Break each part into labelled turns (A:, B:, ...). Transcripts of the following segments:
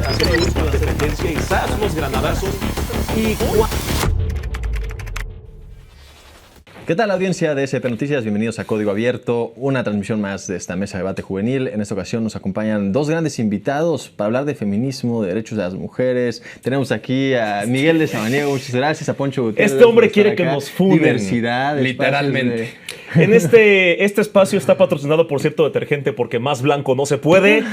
A: Hacer uso de la dependencia, quizás unos granadazos y...
B: ¿Qué tal, audiencia de SP Noticias? Bienvenidos a Código Abierto, una transmisión más de esta mesa de debate juvenil. En esta ocasión nos acompañan dos grandes invitados para hablar de feminismo, de derechos de las mujeres. Tenemos aquí a Miguel de Samaniego, muchas gracias, a Poncho Gutiérrez.
A: Este hombre quiere que nos funen.
B: Diversidad.
C: Literalmente.
A: En este espacio está patrocinado por cierto detergente porque más blanco no se puede.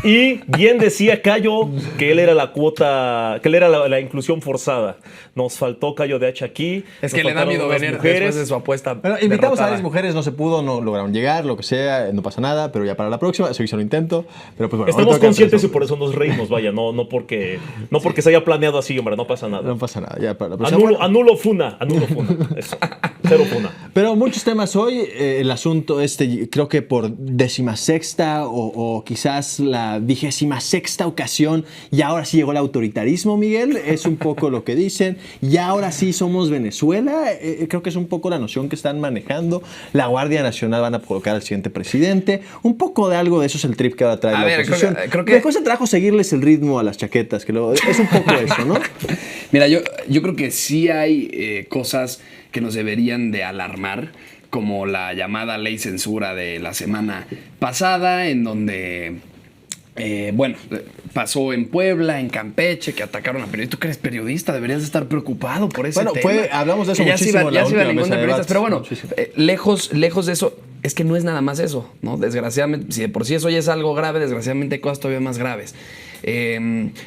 A: Y bien decía Cayo que él era la cuota, que él era la inclusión forzada. Nos faltó Cayo de H aquí.
C: Es que le da miedo venir después de su apuesta.
B: Bueno, invitamos
C: derrotada.
B: a 10 mujeres, no se pudo, no lograron llegar, lo que sea, no pasa nada, pero ya para la próxima, se hizo un intento. Pero pues bueno,
A: estamos conscientes y por eso nos reímos, vaya, no porque se haya planeado así, hombre, no pasa nada.
B: No pasa nada, ya para la próxima.
A: Anulo funa. Eso. Cero funa.
B: Pero muchos temas hoy, el asunto creo que por 16ª o quizás la 26ª ocasión, y ahora sí llegó el autoritarismo, Miguel, es un poco lo que dicen, y ahora sí somos Venezuela, creo que es un poco la noción que están manejando. La Guardia Nacional van a colocar al siguiente presidente, un poco de algo de eso es el trip que ahora trae la oposición.
C: Creo que
B: después se trajo seguirles el ritmo a las chaquetas, que es un poco eso, ¿no?
C: Mira, yo creo que sí hay cosas que nos deberían de alarmar, como la llamada ley censura de la semana pasada, en donde, pasó en Puebla, en Campeche, que atacaron a periodistas. Tú que eres periodista, deberías de estar preocupado por ese tema.
B: Hablamos de eso
C: que
B: muchísimo en la última mesa de debates.
C: Pero bueno,
B: muchísimo.
C: lejos de eso, es que no es nada más eso, ¿no? Desgraciadamente, si de por sí eso ya es algo grave, desgraciadamente hay cosas todavía más graves.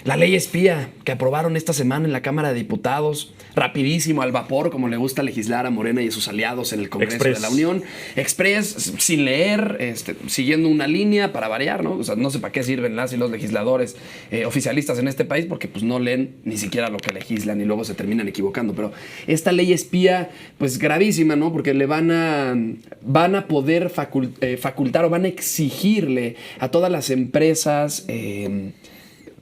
C: La ley espía que aprobaron esta semana en la Cámara de Diputados, rapidísimo, al vapor, como le gusta legislar a Morena y a sus aliados en el Congreso de la Unión. Express, sin leer, siguiendo una línea para variar, ¿no? O sea, no sé para qué sirven las y los legisladores oficialistas en este país, porque pues no leen ni siquiera lo que legislan y luego se terminan equivocando. Pero esta ley espía, pues gravísima, ¿no? Porque le van a poder facultar o van a exigirle a todas las empresas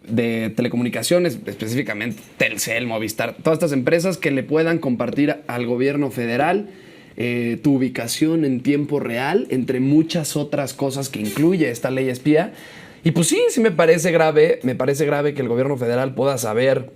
C: de telecomunicaciones, específicamente Telcel, Movistar, todas estas empresas que le puedan compartir al gobierno federal tu ubicación en tiempo real, entre muchas otras cosas que incluye esta ley espía. Y pues sí me parece grave que el gobierno federal pueda saber,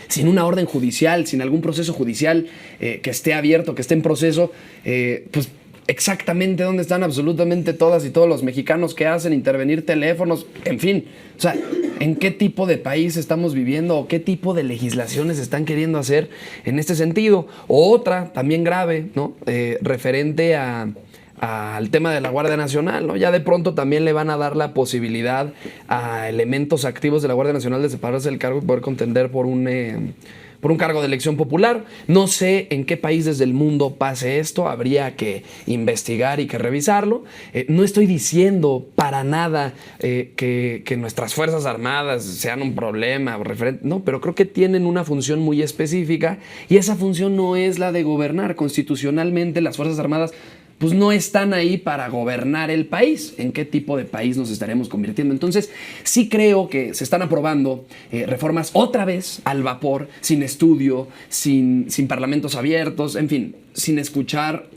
C: sin una orden judicial, sin algún proceso judicial que esté abierto, que esté en proceso, pues exactamente dónde están absolutamente todas y todos los mexicanos que hacen intervenir teléfonos, en fin, o sea, en qué tipo de país estamos viviendo o qué tipo de legislaciones están queriendo hacer en este sentido. O otra, también grave, ¿no? Referente al tema de la Guardia Nacional, ¿no? Ya de pronto también le van a dar la posibilidad a elementos activos de la Guardia Nacional de separarse del cargo y poder contender por un cargo de elección popular. No sé en qué países del mundo pase esto, habría que investigar y que revisarlo. No estoy diciendo para nada que nuestras Fuerzas Armadas sean un problema o referente, no, pero creo que tienen una función muy específica y esa función no es la de gobernar. Constitucionalmente las Fuerzas Armadas pues no están ahí para gobernar el país. ¿En qué tipo de país nos estaremos convirtiendo? Entonces, sí creo que se están aprobando reformas otra vez al vapor, sin estudio, sin parlamentos abiertos, en fin, sin escuchar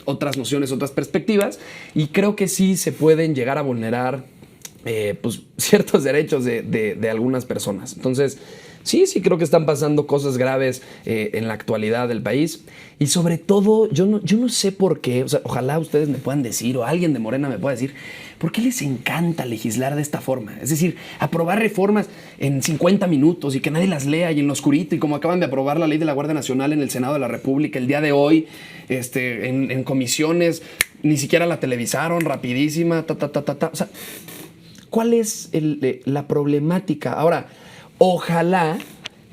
C: otras nociones, otras perspectivas. Y creo que sí se pueden llegar a vulnerar pues, ciertos derechos de algunas personas. Entonces, sí creo que están pasando cosas graves en la actualidad del país. Y sobre todo, yo no sé por qué, o sea, ojalá ustedes me puedan decir, o alguien de Morena me pueda decir, ¿por qué les encanta legislar de esta forma? Es decir, aprobar reformas en 50 minutos y que nadie las lea y en lo oscurito, y como acaban de aprobar la ley de la Guardia Nacional en el Senado de la República el día de hoy, en comisiones, ni siquiera la televisaron, rapidísima, O sea, ¿cuál es la problemática? Ahora, ojalá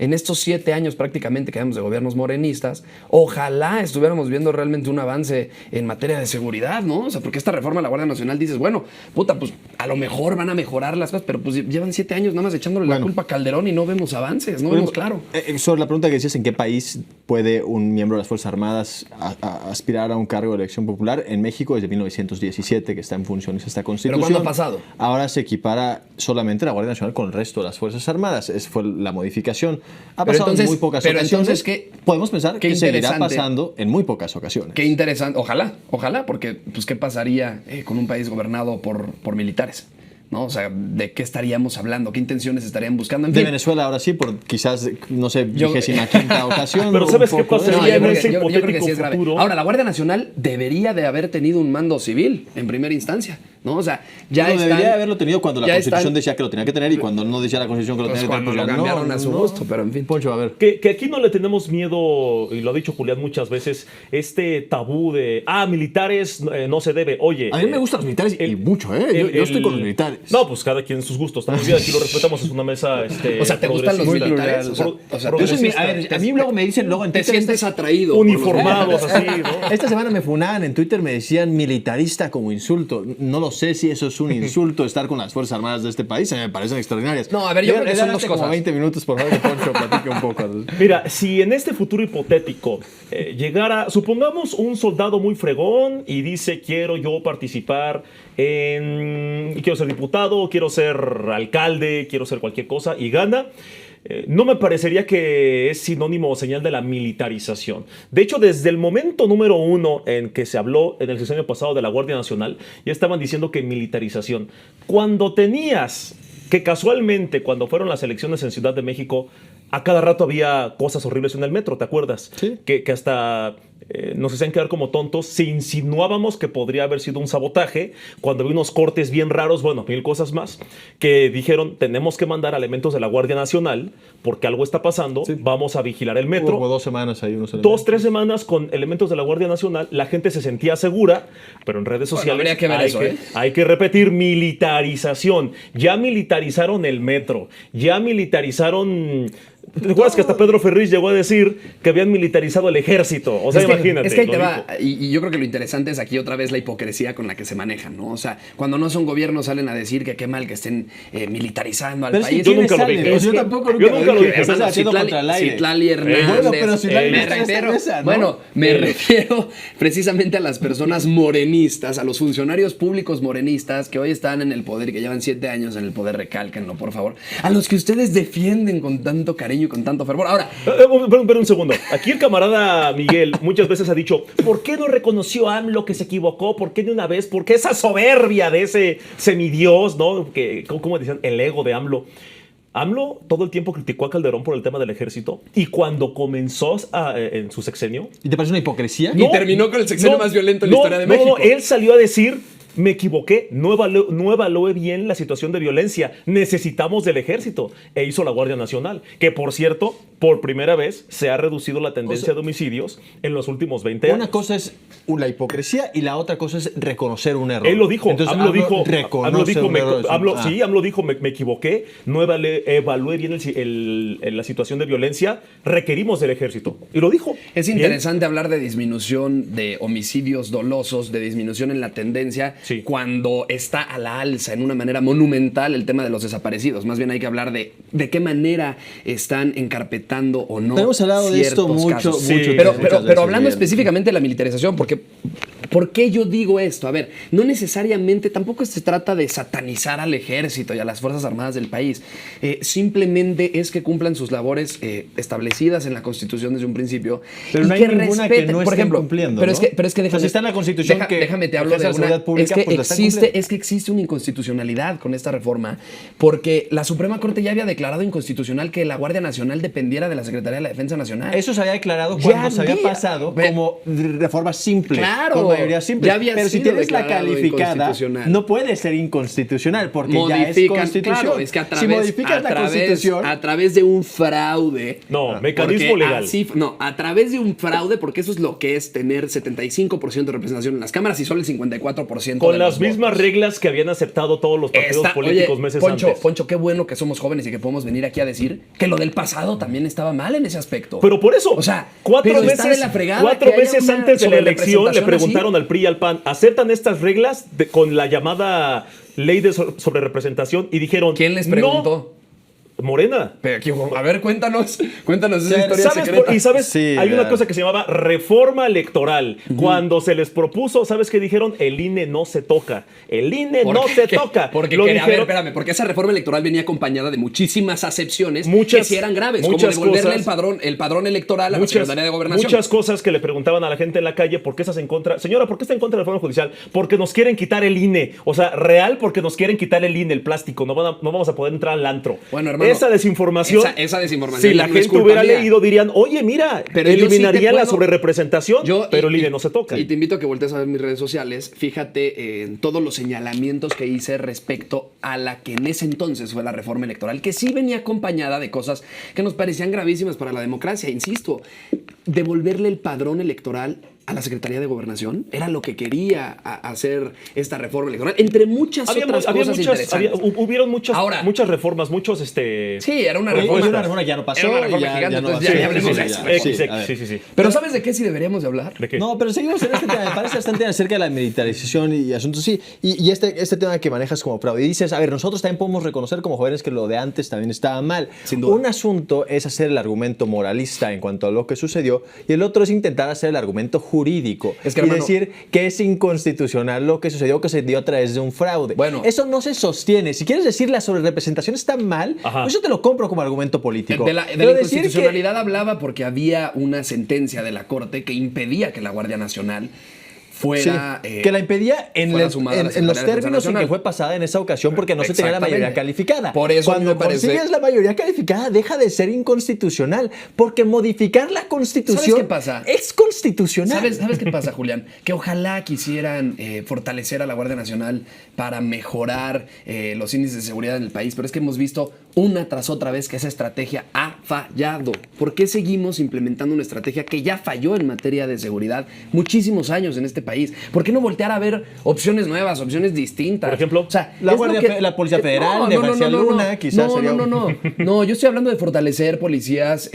C: en estos 7 años prácticamente que llevamos de gobiernos morenistas, ojalá estuviéramos viendo realmente un avance en materia de seguridad, ¿no? O sea, porque esta reforma de la Guardia Nacional dices, bueno, puta, pues a lo mejor van a mejorar las cosas, pero pues llevan 7 años nada más echándole la culpa a Calderón y no vemos avances, no vemos claro.
B: Sobre la pregunta que decías, ¿en qué país puede un miembro de las Fuerzas Armadas aspirar a un cargo de elección popular? En México, desde 1917, que está en funciones esta Constitución.
C: ¿Pero cuándo ha pasado?
B: Ahora se equipara solamente la Guardia Nacional con el resto de las Fuerzas Armadas. Esa fue la modificación. Ha
C: Pero
B: pasado
C: entonces-
B: en muy pocas
C: pero
B: ocasiones.
C: entonces, ¿qué?
B: Podemos pensar
C: qué
B: que seguirá
C: interesante.
B: pasando en muy pocas ocasiones.
C: Qué interesante. Ojalá, porque pues qué pasaría con un país gobernado por militares, ¿no? O sea, ¿de qué estaríamos hablando? ¿Qué intenciones estarían buscando? En
B: De
C: fin.
B: Venezuela ahora sí, por quizás, no sé,
C: Yo-
B: 25ª ocasión.
A: Pero
B: un
A: ¿sabes qué
B: poco de-
A: pasa?
C: No,
A: Sería
C: yo creo
A: en ese
C: que- yo creo que
A: hipotético
C: sí es grave.
A: futuro.
C: Ahora, la Guardia Nacional debería de haber tenido un mando civil en primera instancia, ¿no? O sea, ya
B: No,
C: están-
B: debería haberlo tenido cuando la
C: ya
B: Constitución
C: están-
B: decía que lo tenía que tener y cuando no decía la Constitución que lo
C: Pues
B: tenía que tener,
C: cuando lo
B: ya
C: cambiaron a su gusto, pero en fin.
B: Poncho, a ver.
A: Que aquí no le tenemos miedo, y lo ha dicho Julián muchas veces, este tabú de, militares no se debe. Oye.
B: A mí me gustan los militares y mucho, ¿eh? Yo estoy con los militares.
A: No, pues cada quien sus gustos. Estamos bien, aquí lo respetamos, es una mesa.
C: O sea, ¿te gustan los
A: progresista.
C: militares?
A: Muy
C: O sea,
A: plural.
C: o sea,
B: Yo soy mi-
A: Progresista.
B: a ver, a mí luego me dicen, luego en
C: Te
B: Twitter,
C: sientes atraído. por los
A: Uniformados,
C: militares.
A: así, ¿no?
B: esta semana me funaban en Twitter, me decían militarista como insulto. No lo sé si eso es un insulto, estar con las Fuerzas Armadas de este país, me parecen extraordinarias.
C: No, a ver, yo creo que son dos
B: como
C: cosas.
B: 20 minutos, por favor, que Poncho platique un poco.
A: Mira, si en este futuro hipotético llegara, supongamos un soldado muy fregón y dice quiero yo participar quiero ser diputado, quiero ser alcalde, quiero ser cualquier cosa y gana. No me parecería que es sinónimo o señal de la militarización. De hecho, desde el momento número 1 en que se habló en el sexenio pasado de la Guardia Nacional, ya estaban diciendo que militarización. Cuando tenías que casualmente, cuando fueron las elecciones en Ciudad de México, a cada rato había cosas horribles en el metro, ¿te acuerdas?
B: Sí.
A: Que hasta nos hacían quedar como tontos si insinuábamos que podría haber sido un sabotaje, cuando había unos cortes bien raros, bueno, mil cosas más, que dijeron, tenemos que mandar elementos de la Guardia Nacional porque algo está pasando,
B: Sí.
A: vamos a vigilar el metro.
B: Hubo 2 semanas ahí, unos
A: 2-3 semanas con elementos de la Guardia Nacional, la gente se sentía segura, pero en redes
C: Bueno,
A: sociales
C: habría que ver eso, ¿eh?
A: hay que repetir militarización. Ya militarizaron el metro, ya militarizaron. ¿Te acuerdas que hasta Pedro Ferriz llegó a decir que habían militarizado el ejército? O sea, imagínate.
C: Es que ahí
A: lo
C: te va.
A: dijo.
C: Y yo creo que lo interesante es aquí otra vez la hipocresía con la que se manejan, ¿no? O sea, cuando no son gobiernos salen a decir que qué mal que estén militarizando al
B: Pero es que
C: país.
A: yo
B: ¿quiénes
A: nunca lo
B: salen?
A: dije.
B: Pues yo
A: Es que-
B: tampoco
A: yo nunca lo dije.
B: Estás
C: Hermano,
B: haciendo contra el aire.
C: Citlali Hernández.
B: Bueno, pero Citlali
C: me
B: está en esta
C: refiero,
B: mesa, ¿no?
C: bueno, me refiero precisamente a las personas morenistas, a los funcionarios públicos morenistas que hoy están en el poder y que llevan 7 años en el poder, recálquenlo, por favor. A los que ustedes defienden con tanto cariño y con tanto fervor. Ahora,
A: Pero un segundo. Aquí el camarada Miguel muchas veces ha dicho, ¿por qué no reconoció AMLO que se equivocó? ¿Por qué de una vez? ¿Por qué esa soberbia de ese semidios, ¿no? Que, ¿cómo decían? El ego de AMLO. AMLO todo el tiempo criticó a Calderón por el tema del ejército y cuando comenzó en su sexenio...
B: ¿Y te parece una hipocresía?
C: Y terminó con el sexenio más violento en la historia de México.
A: él salió a decir, me equivoqué, no evalué bien la situación de violencia, necesitamos del ejército. E hizo la Guardia Nacional, que por cierto, por primera vez se ha reducido la tendencia de homicidios en los últimos 20 años.
B: Una cosa es la hipocresía y la otra cosa es reconocer un error.
A: Él lo dijo,
B: Entonces,
A: AMLO dijo,
B: reconoce un error.
A: AMLO dijo, me equivoqué, no evalué bien la situación de violencia, requerimos del ejército. Y lo dijo.
C: es
A: Bien.
C: interesante hablar de disminución de homicidios dolosos, de disminución en la tendencia,
A: Sí.
C: cuando está a la alza en una manera monumental el tema de los desaparecidos. Más bien hay que hablar de qué manera están encarpetando o no.
B: Pero hemos hablado de esto
C: ciertos
B: mucho,
C: casos.
A: Sí.
B: mucho.
C: Pero
B: muchas veces,
C: hablando
B: Miguel.
C: específicamente de la militarización, porque ¿por qué yo digo esto? A ver, no necesariamente, tampoco se trata de satanizar al ejército y a las Fuerzas Armadas del país. Simplemente es que cumplan sus labores establecidas en la Constitución desde un principio.
B: Pero
C: y
B: no hay ninguna que no
C: por
B: estén
C: ejemplo,
B: cumpliendo,
C: Pero
B: ¿no?
C: es que
B: O sea,
C: déjame,
B: si está en la Constitución que
C: déjame te hablo
B: ejerce
C: de
B: la seguridad
C: una.
B: pública, pues la están cumpliendo.
C: Es que existe una inconstitucionalidad con esta reforma, porque la Suprema Corte ya había declarado inconstitucional que la Guardia Nacional dependiera de la Secretaría de la Defensa Nacional.
B: Eso se había declarado
C: Ya
B: cuando se había
C: había.
B: pasado como reforma simple.
C: Claro.
B: Con mayoría simple.
C: Ya había
B: Pero si
C: sido
B: tienes la
C: declarado
B: calificada,
C: inconstitucional.
B: no puede ser inconstitucional porque ya es
C: Modifican,
B: constitución.
C: claro, es que a través,
B: si modificas la constitución,
C: a través de un fraude.
A: No, mecanismo
C: porque
A: legal.
C: A través de un fraude, porque eso es lo que es tener 75% de representación en las cámaras y solo el 54%
A: Con
C: de
A: las
C: los
A: mismas
C: votos.
A: reglas que habían aceptado todos los partidos
C: Está-
A: políticos
C: oye,
A: meses
C: Poncho,
A: antes.
C: Poncho, qué bueno que somos jóvenes y que podemos venir aquí a decir que lo del pasado también estaba mal en ese aspecto.
A: Pero por eso,
C: O sea,
A: cuatro
C: pero está de
A: veces,
C: la fregada
A: cuatro
C: que haya
A: veces
C: una
A: antes de la elección le
C: sobrerepresentación
A: preguntaron
C: así.
A: al PRI y al PAN, ¿aceptan estas reglas con la llamada ley de sobrerepresentación? Y dijeron,
C: ¿Quién les
A: "No".
C: preguntó?
A: Morena.
C: Pero, a ver, cuéntanos esa historia
A: ¿Sabes
C: secreta.
A: y sabes,
B: Sí,
A: hay una cosa que se llamaba reforma electoral. Cuando se les propuso, ¿sabes qué dijeron? El INE no se toca. El INE no se toca.
D: Porque,
A: Lo
D: a ver,
A: dijeron-
D: espérame, porque esa reforma electoral venía acompañada de muchísimas acepciones
A: Muchas-
D: que sí eran graves, como
A: muchas
D: devolverle
A: cosas.
D: el padrón electoral a la Secretaría de Gobernación.
A: Muchas cosas que le preguntaban a la gente en la calle, ¿por qué estás en contra? Señora, ¿por qué está en contra de la reforma judicial? Porque nos quieren quitar el INE. O sea, real, porque nos quieren quitar el INE, el plástico. No vamos a poder entrar al antro.
D: Bueno, hermano,
A: esa desinformación.
D: esa desinformación
A: Si
D: ya
A: la
D: no es
A: gente
D: culpa
A: hubiera
D: mía.
A: leído, dirían, oye, mira,
D: Pero yo sí te
A: eliminarían la
D: puedo-
A: sobrerepresentación, pero el INE no se toca.
D: Y te invito a que voltees a ver mis redes sociales. Fíjate en todos los señalamientos que hice respecto a la que en ese entonces fue la reforma electoral, que sí venía acompañada de cosas que nos parecían gravísimas para la democracia. Insisto, devolverle el padrón electoral a la Secretaría de Gobernación era lo que quería hacer esta reforma electoral, entre muchas otras cosas interesantes.
A: Hubieron muchas,
D: Ahora-
A: muchas reformas, muchos
D: Sí, era una
B: Oye,
D: reforma.
B: una reforma ya no pasó.
D: Era una reforma
B: ya
D: gigante,
B: no va a
D: entonces
B: ser.
D: ya hablemos
B: Sí,
D: de
B: sí,
D: eso.
B: ya.
A: Sí,
B: a ver.
A: sí.
D: Pero ¿sabes de qué sí deberíamos de hablar?
A: ¿De qué?
B: No, pero seguimos en este tema. Me parece bastante acerca de la militarización y asuntos. Sí, y este tema que manejas como fraude. Y dices, a ver, nosotros también podemos reconocer como jóvenes que lo de antes también estaba mal.
D: Sin duda.
B: Un asunto es hacer el argumento moralista en cuanto a lo que sucedió y el otro es intentar hacer el argumento jurídico.
D: Es que,
B: y
D: hermano,
B: decir que es inconstitucional lo que sucedió, que se dio a través de un fraude.
D: Bueno.
B: Eso no se sostiene. Si quieres decir la sobrerepresentación está mal,
A: Ajá.
B: pues yo te lo compro como argumento político.
D: De la
B: Pero decir que-
D: inconstitucionalidad hablaba porque había una sentencia de la Corte que impedía que la Guardia Nacional fuera...
B: Sí, que la impedía en,
D: fuera sumada a la
B: en los
D: Secretaría de Defensa
B: términos en
D: Nacional.
B: que fue pasada en esa ocasión porque no se tenía la mayoría
D: Exactamente.
B: calificada.
D: Por eso
B: Cuando
D: me parece-
B: consigues la mayoría calificada deja de ser inconstitucional porque modificar la Constitución
D: ¿Sabes qué pasa?
B: es constitucional.
D: ¿Sabes qué pasa, Julián? Que ojalá quisieran fortalecer a la Guardia Nacional para mejorar los índices de seguridad en el país, pero es que hemos visto una tras otra vez que esa estrategia ha fallado. ¿Por qué seguimos implementando una estrategia que ya falló en materia de seguridad muchísimos años en este país? ¿Por qué no voltear a ver opciones nuevas, opciones distintas?
A: Por ejemplo,
D: o sea,
B: la
D: es lo
B: Guardia la Policía Federal de García Luna, quizás sería un-
D: No, yo estoy hablando de fortalecer policías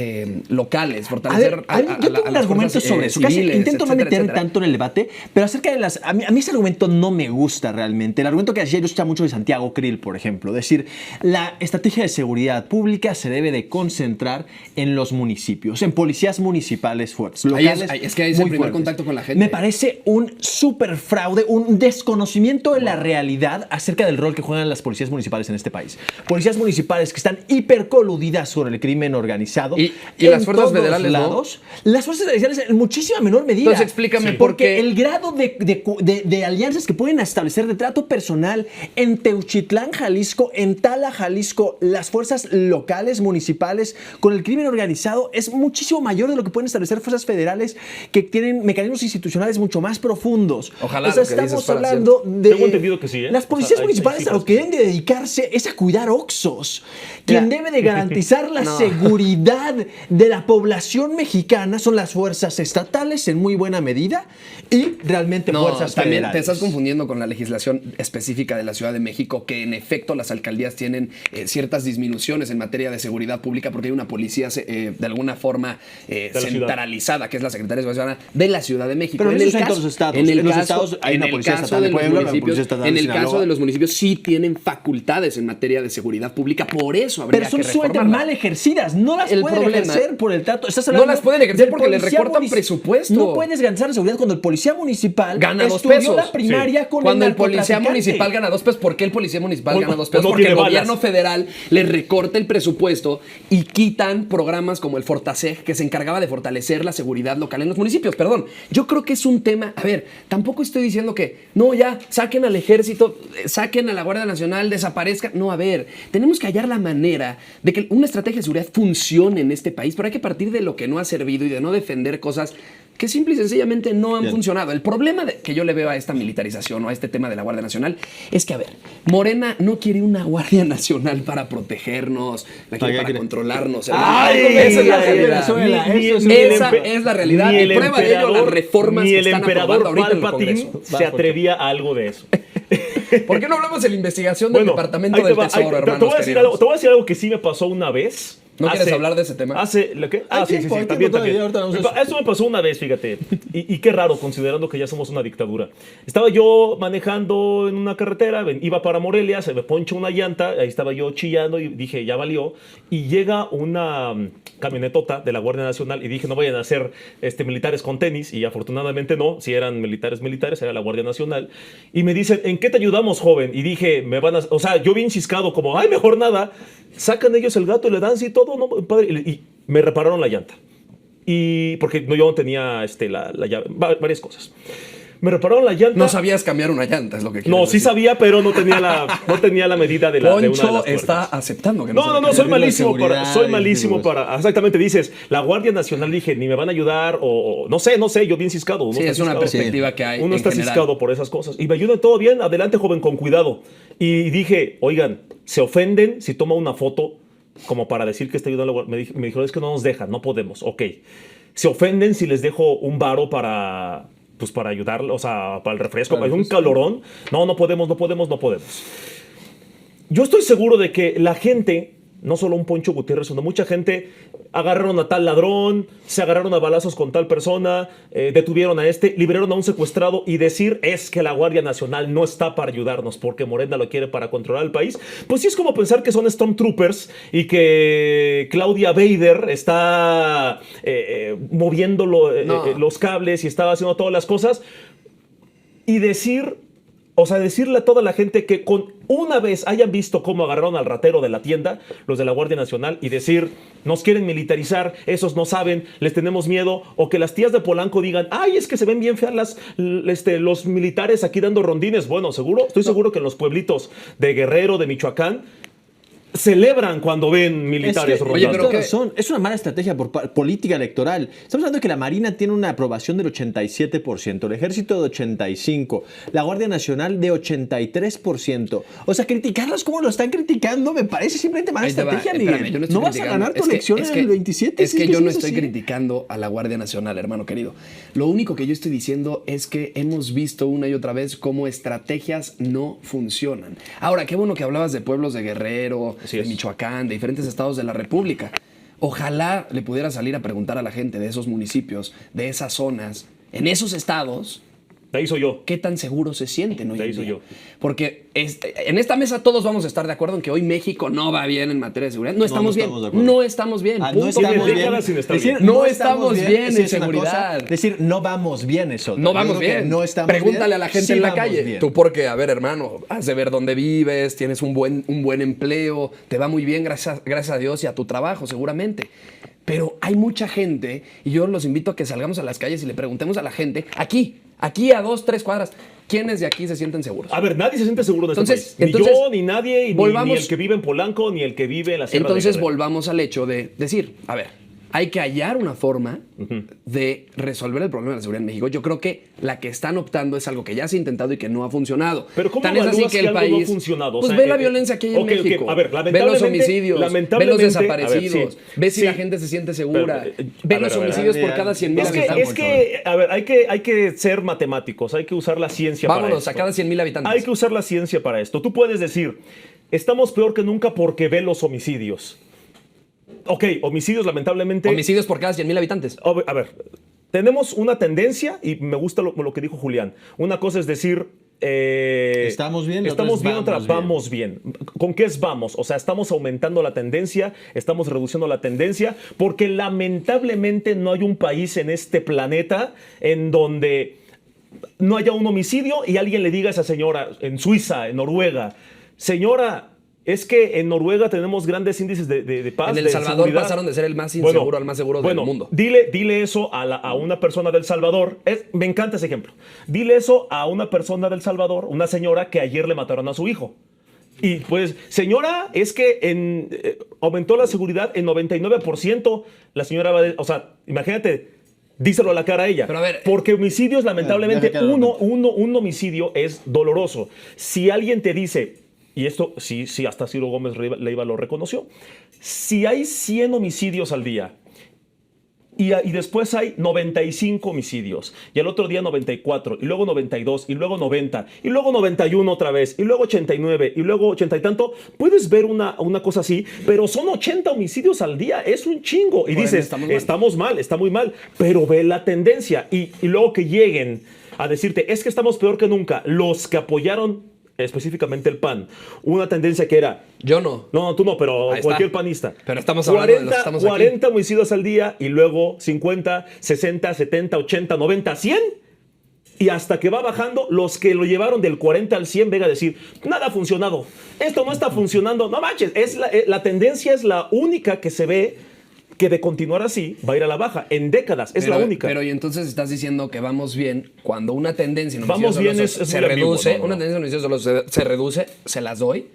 D: locales,
B: A
D: fortalecer
B: ver, yo tengo un argumento sobre eso. Casi intento no meter tanto en el debate, pero acerca de las... A mí ese argumento no me gusta realmente. El argumento que hacía yo escucha mucho de Santiago Krill, por ejemplo. Decir, la estrategia de seguridad pública se debe de concentrar en los municipios, en policías municipales fuertes,
D: Ahí es-
B: locales
D: es que ahí es el
B: muy
D: primer
B: fuertes.
D: contacto con la gente.
B: Me parece un súper fraude, un desconocimiento de la realidad acerca del rol que juegan las policías municipales en este país. Policías municipales que están hipercoludidas sobre el crimen organizado.
D: Y
B: en
D: las fuerzas
B: todos
D: federales, ¿no?
B: lados. Las fuerzas federales en muchísima menor medida.
D: Entonces, explícame por
B: Porque
D: qué.
B: el grado de alianzas que pueden establecer de trato personal en Teuchitlán, Jalisco, en Tala, Jalisco, las fuerzas locales, municipales, con el crimen organizado es muchísimo mayor de lo que pueden establecer fuerzas federales que tienen mecanismos institucionales mucho más profundos.
D: Ojalá
B: O sea,
D: lo que
B: estamos
D: dices fuera
B: hablando de...
A: Tengo entendido que sí, ¿eh?
B: Las
A: O
B: policías
A: sea, hay
B: municipales a
A: cifras
B: lo que deben de dedicarse es a cuidar Oxxos. Quien debe de garantizar la seguridad de la población mexicana son las fuerzas estatales en muy buena medida y realmente fuerzas
D: también
B: federales.
D: te estás confundiendo con la legislación específica de la Ciudad de México, que en efecto las alcaldías tienen ciertas disminuciones en materia de seguridad pública porque hay una policía de alguna forma
A: la
D: centralizada, que es la Secretaría de Seguridad Ciudadana de la Ciudad de México.
B: Pero en eso hay todos los estados. En los estados hay una policía estatal de Puebla, una policía estatal de
D: en el
B: Sinaloa.
D: caso de los municipios sí tienen facultades en materia de seguridad pública, por eso habría
B: Pero son
D: que
B: sumamente
D: reformarla.
B: mal ejercidas, no las
D: El
B: pueden
D: problema-
B: ejercer por el trato. Estás
D: No
B: hablando
D: las pueden ejercer
B: del
D: porque les
B: policía
D: recortan presupuesto.
B: No puedes garantizar la seguridad cuando el policía municipal
D: Gana 2
B: estudió
D: pesos.
B: la primaria con
D: Cuando
B: el
D: el policía
B: narcotraficante.
D: municipal gana 2 pesos, ¿por qué el policía municipal
A: O-
D: gana 2
A: o
D: pesos?
A: no
D: Porque el
A: tiene
D: gobierno
A: balas.
D: federal le recorta el presupuesto y quitan programas como el Fortaseg, que se encargaba de fortalecer la seguridad local en los municipios. Perdón, yo creo que es un tema... A ver, tampoco estoy diciendo que, no, ya, saquen al ejército, saquen a la Guardia Nacional, desaparezcan. No, a ver, tenemos que hallar la manera de que una estrategia de seguridad funcione en este país, pero hay que partir de lo que no ha servido y de no defender cosas que simple y sencillamente no han funcionado. El problema que yo le veo a esta militarización o a este tema de la Guardia Nacional es que, a ver, Morena no quiere una Guardia Nacional para protegernos, la quiere para controlarnos.
A: ¡Ay!
D: Esa es la
A: Ay,
D: realidad.
B: Venezuela,
A: Ni-
B: eso es
A: ni el
D: Esa
A: empe-
D: es la realidad.
A: ni
D: Y
A: el
D: prueba de ello las reformas
A: ni
D: que
A: el
D: están
A: emperador
D: aprobando ahorita en el
A: Palpatine
D: Congreso.
A: se atrevía a algo de eso.
D: ¿Por qué no hablamos de la investigación del Departamento
A: ahí te
D: del
A: va,
D: Tesoro,
A: te
D: hermanos
A: voy a decir
D: queridos?
A: algo, te voy a decir algo que sí me pasó una vez
D: ¿No quieres hablar de ese tema?
A: ¿Lo qué?
B: Hay
A: Sí,
B: tiempo, hay
A: también,
B: tiempo
A: también.
B: todavía, ahorita vamos a eso.
A: Eso me pasó una vez, fíjate. Y qué raro, considerando que ya somos una dictadura. Estaba yo manejando en una carretera, iba para Morelia, se me poncha una llanta, ahí estaba yo chillando y dije, ya valió. Y llega una camionetota de la Guardia Nacional y dije, no vayan a ser militares con tenis. Y afortunadamente no, si eran militares, era la Guardia Nacional. Y me dicen, ¿en qué te ayudamos, joven? Y dije, o sea, yo bien ciscado, como, ay, mejor nada. Sacan ellos el gato y le dan sí todo, ¿no? Padre. Y me repararon la llanta. Y porque yo no tenía la llave, varias cosas. Me repararon la llanta.
D: No sabías cambiar una llanta, es lo que quiero
A: No, sí sabía, pero no tenía la medida de una de las
D: Poncho
A: tuercas.
D: está aceptando que
A: No,
D: sabe
A: soy
D: cambiar.
A: malísimo para. Exactamente, dices, la Guardia Nacional, dije, ni me van a ayudar, o no sé, yo bien ciscado.
D: Sí, es una perspectiva que hay.
A: Uno
D: en
A: está
D: general.
A: ciscado por esas cosas. Y me ayudan todo bien, adelante, joven, con cuidado. Y dije, oigan, ¿se ofenden si toma una foto como para decir que está ayudando a la Guardia? Me dijeron, es que no nos dejan, no podemos. Ok. ¿Se ofenden si les dejo un varo para ayudarle, o sea, para el refresco, para un calorón? No podemos. Yo estoy seguro de que la gente, no solo un Poncho Gutiérrez, sino mucha gente, agarraron a tal ladrón, se agarraron a balazos con tal persona, detuvieron a liberaron a un secuestrado, y decir es que la Guardia Nacional no está para ayudarnos porque Morena lo quiere para controlar el país, pues sí es como pensar que son Stormtroopers y que Claudia Bader está moviendo los cables y estaba haciendo todas las cosas, y decirle a toda la gente que con una vez hayan visto cómo agarraron al ratero de la tienda, los de la Guardia Nacional, y decir, nos quieren militarizar, esos no saben, les tenemos miedo, o que las tías de Polanco digan, ay, es que se ven bien feas los militares aquí dando rondines. Bueno, estoy seguro que en los pueblitos de Guerrero, de Michoacán, celebran cuando ven militares
B: Oye,
A: rondando.
B: pero razón, es una mala estrategia por política electoral. Estamos hablando de que la Marina tiene una aprobación del 87%, el Ejército de 85%, la Guardia Nacional de 83%. O sea, criticarlos como lo están criticando me parece simplemente mala
D: Ahí te va,
B: estrategia,
D: espérame,
B: Miguel.
D: yo
B: No
D: estoy
B: vas a
D: criticando.
B: ganar tu elección en el 27.
D: Es que yo no estoy
B: así.
D: criticando a la Guardia Nacional, hermano querido. Lo único que yo estoy diciendo es que hemos visto una y otra vez cómo estrategias no funcionan. Ahora, qué bueno que hablabas de pueblos de Guerrero,
A: Así
D: de
A: es.
D: Michoacán, de diferentes estados de la República. Ojalá le pudiera salir a preguntar a la gente de esos municipios, de esas zonas, en esos estados,
A: De ahí soy yo.
D: qué tan seguros se sienten hoy
A: De ahí
D: en
A: soy
D: día.
A: yo.
D: Porque en esta mesa todos vamos a estar de acuerdo en que hoy México no va bien en materia de seguridad. No estamos bien.
B: estamos de acuerdo.
D: No estamos bien.
B: Ah, no
D: punto.
B: estamos
A: Tiene
B: bien.
A: décadas sin estar bien.
D: No estamos bien
B: sí
D: en
B: es una
D: seguridad.
B: cosa. Decir no vamos bien es otra.
D: No
B: Yo
D: vamos
B: creo que
D: bien.
B: No estamos
D: Pregúntale
B: bien.
D: a la gente
B: Sí
D: en la
B: vamos
D: calle.
B: bien.
D: Tú porque, a ver, hermano, has de ver dónde vives, tienes un buen empleo, te va muy bien gracias a Dios y a tu trabajo seguramente. Pero hay mucha gente, y yo los invito a que salgamos a las calles y le preguntemos a la gente, aquí a 2, 3 cuadras, ¿quiénes de aquí se sienten seguros?
A: A ver, nadie se siente seguro de
D: Entonces-
A: este país. Ni
D: entonces,
A: yo, ni nadie, y
D: volvamos-
A: ni el que vive en Polanco, ni el que vive en la Sierra de
D: Entonces
A: Guerrero.
D: volvamos al hecho de decir, a ver, hay que hallar una forma de resolver el problema de la seguridad en México. Yo creo que la que están optando es algo que ya se ha intentado y que no ha funcionado.
A: Pero ¿cómo
D: Tan es así
A: evalúas
D: que
A: que
D: el
A: algo no ha
D: país
A: funcionado? O
D: Pues
A: sea,
D: ve la violencia que hay en
A: ok,
D: México.
A: a ver,
D: ve los
A: lamentablemente-
D: homicidios, ve los
A: lamentablemente-
D: desaparecidos,
A: a ver, sí,
D: ve si
A: sí.
D: la gente se siente segura,
A: A ver,
D: ve
A: a
D: los
A: ver, a ver,
D: homicidios
B: a
D: por
B: ver,
D: cada 100,000
A: Es
D: habitantes.
A: que, a ver, hay que ser matemáticos, hay que usar la ciencia para
D: Vámonos,
A: esto.
D: a cada 100,000 habitantes.
A: Hay que usar la ciencia para esto. Tú puedes decir, estamos peor que nunca porque ve los homicidios. Ok, homicidios lamentablemente...
D: Homicidios por cada 100,000 habitantes.
A: A ver, tenemos una tendencia, y me gusta lo que dijo Julián. Una cosa es decir...
B: Estamos bien, la otra
A: estamos
B: es
A: bien, otra
B: vamos bien.
A: vamos bien. ¿Con qué es vamos? O sea, estamos aumentando la tendencia, estamos reduciendo la tendencia, porque lamentablemente no hay un país en este planeta en donde no haya un homicidio y alguien le diga a esa señora, en Suiza, en Noruega, señora, es que en Noruega tenemos grandes índices de paz.
D: En El
A: de
D: Salvador
A: seguridad.
D: pasaron de ser el más inseguro al más seguro del mundo.
A: Dile eso a una persona del Salvador. Me encanta ese ejemplo. Dile eso a una persona del Salvador, una señora que ayer le mataron a su hijo. Y pues, señora, es que aumentó la seguridad en 99%. La señora va o sea, imagínate, díselo a la cara a ella.
D: Pero a ver,
A: porque homicidios, lamentablemente,
B: deja que haga
A: un homicidio es doloroso. Si alguien te dice, y esto sí, hasta Ciro Gómez Leiva lo reconoció, si hay 100 homicidios al día, y después hay 95 homicidios, y al otro día 94, y luego 92, y luego 90, y luego 91 otra vez, y luego 89, y luego 80 y tanto, puedes ver una cosa así, pero son 80 homicidios al día, es un chingo. Y dices, estamos mal, está muy mal, pero ve la tendencia. Y luego que lleguen a decirte, es que estamos peor que nunca, los que apoyaron específicamente el PAN, una tendencia que era...
C: Yo no.
A: No, tú no, pero
C: Ahí
A: cualquier
C: está.
A: panista.
C: Pero estamos hablando de los que estamos aquí.
A: 40 homicidios al día y luego 50, 60, 70, 80, 90, 100. Y hasta que va bajando, los que lo llevaron del 40 al 100 venga a decir, nada ha funcionado. Esto no está funcionando. No manches, la tendencia es la única que se ve que de continuar así va a ir a la baja. En décadas, es la única.
C: Pero y entonces estás diciendo que vamos bien cuando una tendencia en
A: Vamos bien
C: homicidios dolosos
A: es
C: se
A: muy ambiguo,
C: reduce,
A: no.
C: una tendencia en homicidios dolosos se reduce, se las doy.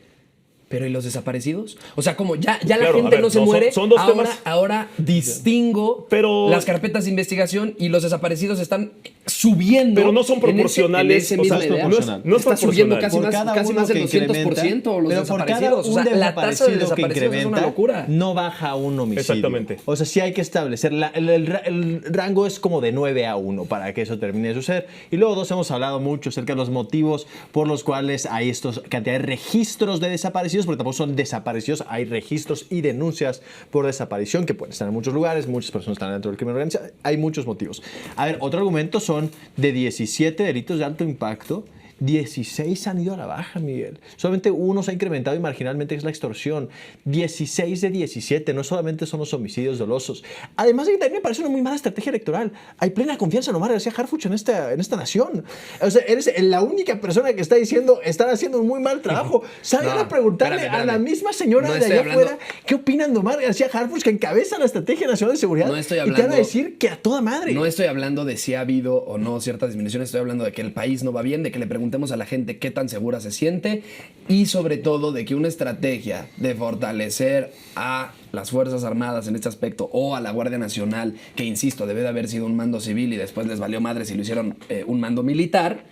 C: Pero ¿y los desaparecidos? O sea, como ya la
A: Claro,
C: gente
A: a ver,
C: no se
A: no,
C: muere,
A: son dos
C: ahora,
A: temas.
C: ahora distingo
A: Pero-
C: las carpetas de investigación y los desaparecidos están subiendo.
A: Pero no son proporcionales,
C: En
A: o
C: ese,
A: sea,
C: misma idea.
A: no es
C: Está subiendo
A: proporcional.
C: casi
B: Por
C: más,
B: cada
C: casi
B: uno
C: más del
B: que
C: 200% los
B: pero por cada
C: desaparecidos. O
B: un
C: sea, la tasa de
B: desaparecido que
C: desaparecidos es una
B: incrementa,
C: locura.
B: no baja un homicidio.
A: Exactamente.
B: O sea, sí hay que establecer, el rango es como de 9 a 1 para que eso termine de suceder. Y luego dos, hemos hablado mucho acerca de los motivos por los cuales hay estos cantidad de registros de desaparecidos, porque tampoco son desaparecidos, hay registros y denuncias por desaparición que pueden estar en muchos lugares, muchas personas están dentro del crimen organizado, hay muchos motivos. A ver, otro argumento son de 17 delitos de alto impacto, 16 han ido a la baja, Miguel. Solamente uno se ha incrementado y marginalmente, que es la extorsión. 16 de 17, no solamente son los homicidios dolosos. Además, de que también me parece una muy mala estrategia electoral. Hay plena confianza en Omar García Harfuch en esta nación. O sea, eres la única persona que está diciendo están haciendo un muy mal trabajo. Salgan
C: No,
B: a preguntarle
C: espérame.
B: a la misma señora
C: No
B: de
C: estoy
B: allá
C: hablando-
B: afuera qué opinan de Omar García Harfuch, que encabeza la Estrategia Nacional de Seguridad.
C: No estoy
B: y te van
C: hablando-
B: a decir que a toda madre.
C: No estoy hablando de si ha habido o no ciertas disminuciones, estoy hablando de que el país no va bien, de que le preguntemos a la gente qué tan segura se siente y sobre todo de que una estrategia de fortalecer a las Fuerzas Armadas en este aspecto o a la Guardia Nacional, que insisto, debe de haber sido un mando civil y después les valió madres y lo hicieron un mando militar,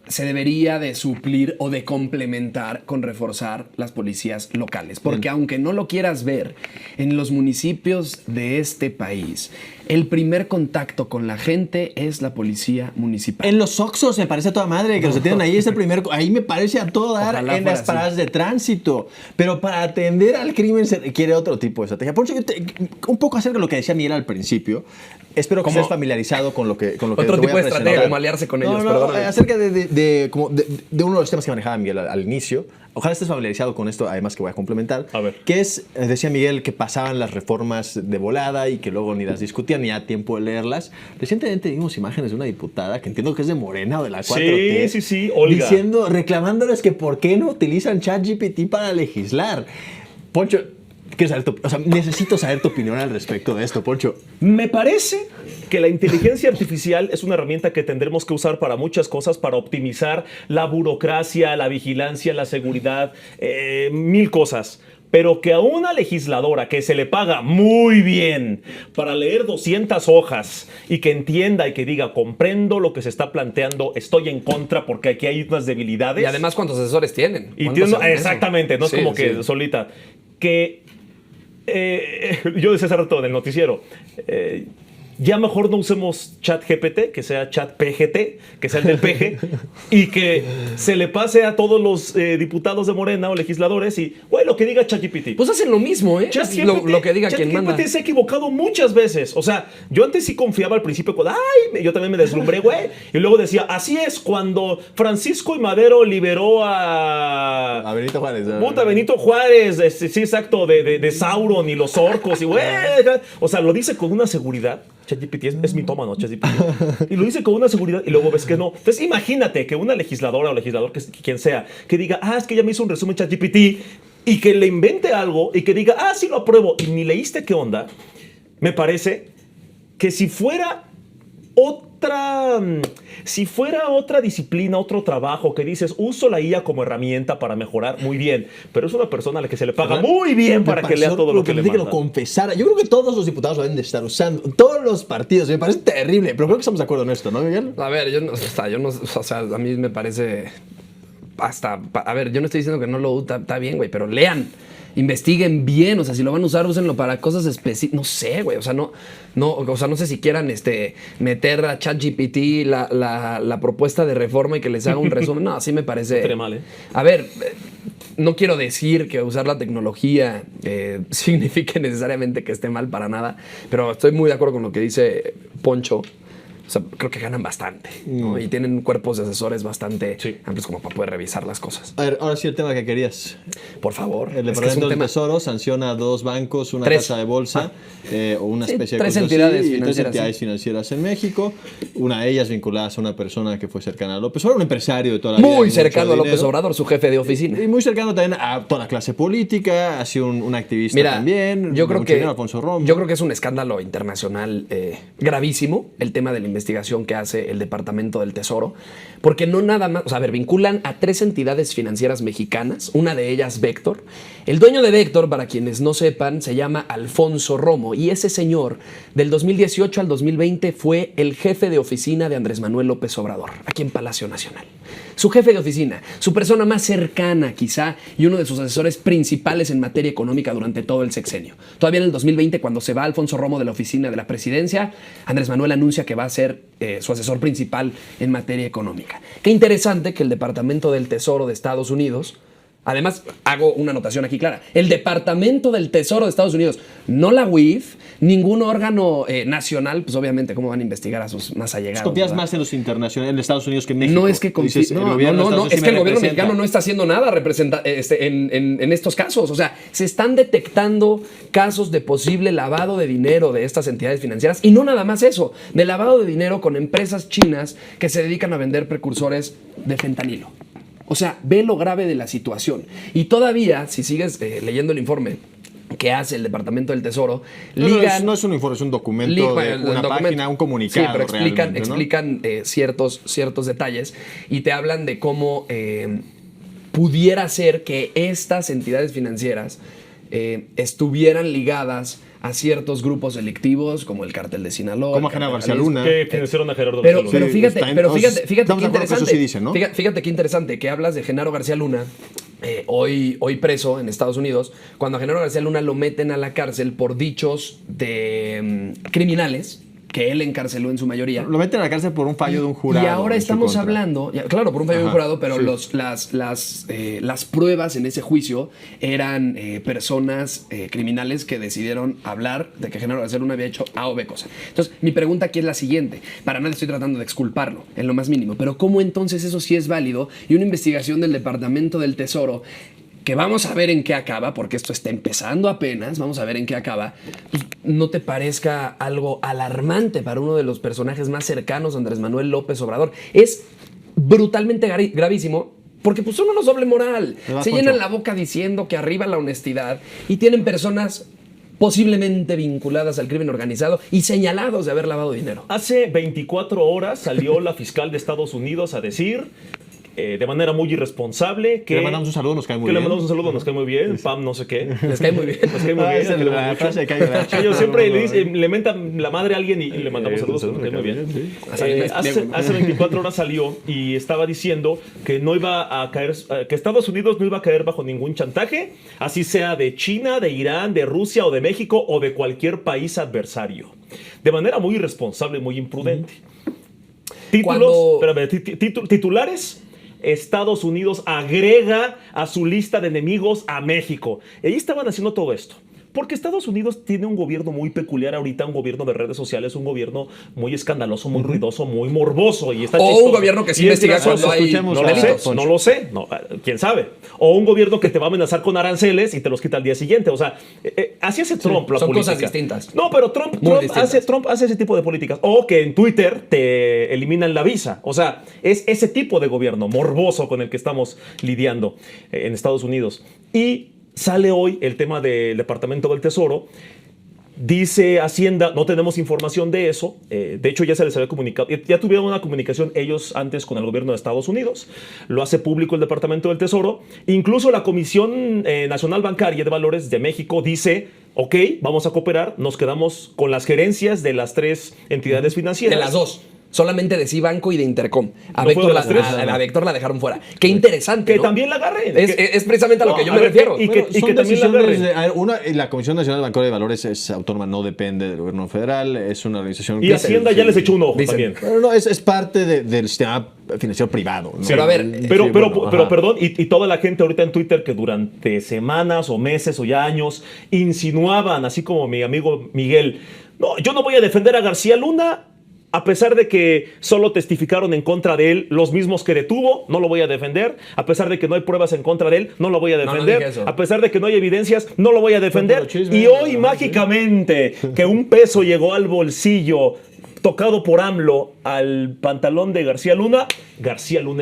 C: se debería de suplir o de complementar con reforzar las policías locales. Porque aunque no lo quieras ver, en los municipios de este país, el primer contacto con la gente es la policía municipal.
B: En los Oxxos me parece a toda madre que los atienden ahí, es el primer. Ahí me parece a todo dar
C: Ojalá
B: en
C: fuera
B: las paradas de tránsito. Pero para atender al crimen se requiere otro tipo de estrategia. Por eso un poco acerca de lo que decía Miguel al principio. Espero que
C: Como-
B: estés familiarizado con lo que
C: Otro
B: te voy
C: tipo
B: a
C: de estrategia,
B: presentar.
C: como aliarse con ellos,
B: No,
C: perdóname.
B: acerca de uno de los temas que manejaba Miguel al inicio. Ojalá estés familiarizado con esto, además que voy a complementar.
A: A ver.
B: Que es, decía Miguel, que pasaban las reformas de volada y que luego ni las discutían ni a tiempo de leerlas. Recientemente vimos imágenes de una diputada que entiendo que es de Morena o de la 4T.
A: Sí, Olga.
B: Reclamándoles que por qué no utilizan ChatGPT para legislar. Poncho, quiero saber necesito saber tu opinión al respecto de esto, Poncho.
A: Me parece que la inteligencia artificial es una herramienta que tendremos que usar para muchas cosas, para optimizar la burocracia, la vigilancia, la seguridad, mil cosas. Pero que a una legisladora que se le paga muy bien para leer 200 hojas y que entienda y que diga, comprendo lo que se está planteando, estoy en contra porque aquí hay unas debilidades.
C: Y además, ¿cuántos asesores tienen?
A: Y
C: ¿Cuántos
A: tiene-
C: saben eso?
A: exactamente, no es
C: Sí,
A: como que
C: sí.
A: solita. Que yo decía hace rato en el noticiero, ya mejor no usemos chat GPT, que sea chat PGT, que sea el del PG, y que se le pase a todos los diputados de Morena o legisladores y, güey, lo que diga ChatGPT.
C: Pues hacen lo mismo, ¿eh? Lo que diga quien manda.
A: ChatGPT se ha equivocado muchas veces. O sea, yo antes sí confiaba al principio cuando, ay, yo también me deslumbré, güey. Y luego decía, así es, cuando Francisco y Madero liberó a
B: Benito Juárez.
A: Puta, Benito Juárez, sí, exacto, de Sauron y los orcos, y güey. O sea, lo dice con una seguridad. ChatGPT es mitómano, ChatGPT. Y lo dice con una seguridad y luego ves que no. Entonces, imagínate que una legisladora o legislador, quien sea, que diga, es que ya me hizo un resumen ChatGPT y que le invente algo y que diga, sí lo apruebo y ni leíste qué onda. Me parece que si fuera otra disciplina, otro trabajo que dices, uso la IA como herramienta para mejorar, muy bien, pero es una persona a la que se le paga muy bien para que lea todo lo que le
B: que lo
A: mandan.
B: confesara. Yo creo que todos los diputados lo deben de estar usando. Todos los partidos. Me parece terrible, pero creo que estamos de acuerdo en esto, ¿no, Miguel?
C: A ver, o sea, a mí me parece a ver, yo no estoy diciendo que no lo está bien, güey, pero lean.
D: investiguen bien, o sea, si lo van a usar, úsenlo para cosas específicas. No sé, güey, o sea, no sé si quieran meter a ChatGPT la propuesta de reforma y que les haga un resumen. No, así me parece.
A: No estaría mal, ¿eh?
D: A ver, no quiero decir que usar la tecnología signifique necesariamente que esté mal para nada, pero estoy muy de acuerdo con lo que dice Poncho. O sea, creo que ganan bastante, ¿no? Y tienen cuerpos de asesores bastante amplios como para poder revisar las cosas.
B: A ver, ahora sí el tema que querías.
D: Por favor.
B: El
D: es que es
B: Departamento
D: un
B: del
D: tema.
B: Tesoro sanciona a 2 bancos, una
D: 3.
B: casa de bolsa o una
D: Sí,
B: especie de
D: 3
B: cosa
D: entidades
B: así, y 3
D: financieras,
B: entidades
D: sí.
B: financieras en México. Una de ellas vinculadas a una persona que fue cercana a López Obrador, un empresario de toda la vida.
D: Muy
B: con
D: cercano
B: mucho
D: a López
B: dinero.
D: Obrador, su jefe de oficina.
B: Y muy cercano también a toda la clase política, ha sido un activista
D: Mira,
B: también.
D: yo creo
B: mucho
D: que
B: dinero, Alfonso Romo.
D: yo creo que es un escándalo internacional gravísimo el tema de la investigación que hace el Departamento del Tesoro, porque no nada más, o sea, a ver, vinculan a 3 entidades financieras mexicanas, una de ellas Vector. El dueño de Vector, para quienes no sepan, se llama Alfonso Romo, y ese señor del 2018 al 2020 fue el jefe de oficina de Andrés Manuel López Obrador, aquí en Palacio Nacional. Su jefe de oficina, su persona más cercana quizá y uno de sus asesores principales en materia económica durante todo el sexenio. Todavía en el 2020, cuando se va Alfonso Romo de la oficina de la presidencia, Andrés Manuel anuncia que va a ser su asesor principal en materia económica. Qué interesante que el Departamento del Tesoro de Estados Unidos, además, hago una anotación aquí clara. El Departamento del Tesoro de Estados Unidos, no la UIF, ningún órgano nacional, pues obviamente, ¿cómo van a investigar a sus más allegados?
B: Confías
D: ¿verdad?
B: más en los internacionales, en Estados Unidos que en México.
D: No es que
B: Dices, el gobierno de Estados Unidos
D: es
B: sí
D: que el
B: me
D: gobierno
B: representa.
D: mexicano no está haciendo nada en estos casos. O sea, se están detectando casos de posible lavado de dinero de estas entidades financieras y no nada más eso, de lavado de dinero con empresas chinas que se dedican a vender precursores de fentanilo. O sea, ve lo grave de la situación. Y todavía, si sigues leyendo el informe que hace el Departamento del Tesoro, ligan...
B: No es un informe, es un documento de una página, un comunicado.
D: Sí, pero explican,
B: realmente, ¿no?
D: ciertos detalles y te hablan de cómo pudiera ser que estas entidades financieras estuvieran ligadas a ciertos grupos delictivos como el Cártel de Sinaloa.
B: Como
D: el
B: Genaro
D: Cártel
B: García
D: Jalisco.
B: Luna.
A: Que financiaron a Gerardo
D: Pero,
A: García
D: pero
A: Luna.
D: fíjate,
B: está en-
D: pero fíjate,
B: estamos
D: fíjate
B: de
D: qué
B: acuerdo que eso
D: interesante.
B: sí dice, ¿no?
D: Fíjate qué interesante que hablas de Genaro García Luna, hoy preso en Estados Unidos, cuando a Genaro García Luna lo meten a la cárcel por dichos de criminales que él encarceló en su mayoría.
B: Lo meten a la cárcel por un fallo de un jurado.
D: Y ahora
B: en su
D: estamos
B: contra.
D: hablando, claro, por un fallo de un
B: Ajá,
D: jurado, pero
B: sí.
D: las pruebas en ese juicio eran personas criminales que decidieron hablar de que Genaro García Luna había hecho A o B cosa. Entonces, mi pregunta aquí es la siguiente. Para nada estoy tratando de exculparlo, en lo más mínimo, pero ¿cómo entonces eso sí es válido? Y una investigación del Departamento del Tesoro, que vamos a ver en qué acaba, porque esto está empezando apenas, vamos a ver en qué acaba, pues, ¿no te parezca algo alarmante para uno de los personajes más cercanos a Andrés Manuel López Obrador? Es brutalmente gravísimo, porque pues son unos doble moral.
B: ¿Verdad,
D: Se
B: Poncho?
D: llenan la boca diciendo que arriba la honestidad y tienen personas posiblemente vinculadas al crimen organizado y señalados de haber lavado dinero.
A: Hace 24 horas salió la fiscal de Estados Unidos a decir de manera muy irresponsable que
B: Le mandamos un saludo, nos cae muy
A: que le
B: bien.
A: mandamos un saludo, nos cae muy bien, Pam no sé qué.
D: Les cae muy bien.
A: Nos cae muy
B: Ah,
A: bien,
B: esa es
A: queremos
B: la
A: mucho.
B: frase de Cayo Gacho.
A: Ellos siempre le mentan la madre a alguien y le mandamos saludos, nos cae muy bien. Hace 24 horas salió y estaba diciendo que no iba a caer, que Estados Unidos no iba a caer bajo ningún chantaje, así sea de China, de Irán, de Rusia o de México o de cualquier país adversario. De manera muy irresponsable, muy imprudente.
D: Cuando-
A: Titulares. Estados Unidos agrega a su lista de enemigos a México. Y ahí estaban haciendo todo esto. Porque Estados Unidos tiene un gobierno muy peculiar ahorita, un gobierno de redes sociales, un gobierno muy escandaloso, muy ruidoso, muy morboso. Y está
D: O un
A: chistoso.
D: gobierno que sí
A: Y es
D: investiga
A: gracioso.
D: cuando hay
B: Escuchemos
A: No lo sé,
D: delitos.
A: no lo sé. No, quién sabe. O un gobierno que te va a amenazar con aranceles y te los quita al día siguiente. O sea, así hace Trump la
D: son
A: política.
D: cosas distintas.
A: No, pero Trump hace ese tipo de políticas. O que en Twitter te eliminan la visa. O sea, es ese tipo de gobierno morboso con el que estamos lidiando en Estados Unidos. Y sale hoy el tema del Departamento del Tesoro. Dice Hacienda, no tenemos información de eso. De hecho, ya se les había comunicado. Ya tuvieron una comunicación ellos antes con el gobierno de Estados Unidos. Lo hace público el Departamento del Tesoro. Incluso la Comisión Nacional Bancaria de Valores de México dice, ok, vamos a cooperar. Nos quedamos con las gerencias de las 3 entidades financieras.
D: De las dos. O solamente de Cibanco y de Intercom. A
A: No
D: Vector,
A: fueron
D: la,
A: las tres.
D: a Vector la dejaron fuera. Qué interesante,
A: Que
D: ¿no?
A: también la agarren.
D: Es precisamente a lo que yo me
A: ver,
D: refiero.
A: Y que,
B: Bueno,
A: y
B: son
A: que también la
B: decisiones
A: agarren.
B: la Comisión Nacional Bancaria de Valores es autónoma, no depende del gobierno federal, es una organización
A: Y Hacienda ya les echó un ojo
D: Dicen.
A: también.
B: Bueno, no, es parte del sistema financiero privado. ¿no?
D: Pero a ver,
A: Pero,
B: Sí,
A: pero,
B: bueno,
A: pero
B: ajá.
A: perdón, y toda la gente ahorita en Twitter que durante semanas o meses o ya años insinuaban, así como mi amigo Miguel, no, yo no voy a defender a García Luna, a pesar de que solo testificaron en contra de él los mismos que detuvo, no lo voy a defender, a pesar de que no hay pruebas en contra de él, no lo voy a
D: no
A: defender,
D: dije eso.
A: a pesar de que no hay evidencias, no lo voy a defender.
B: Pero chisme,
A: Y hoy
B: ¿no?
A: mágicamente que un peso llegó al bolsillo tocado por AMLO al pantalón de García Luna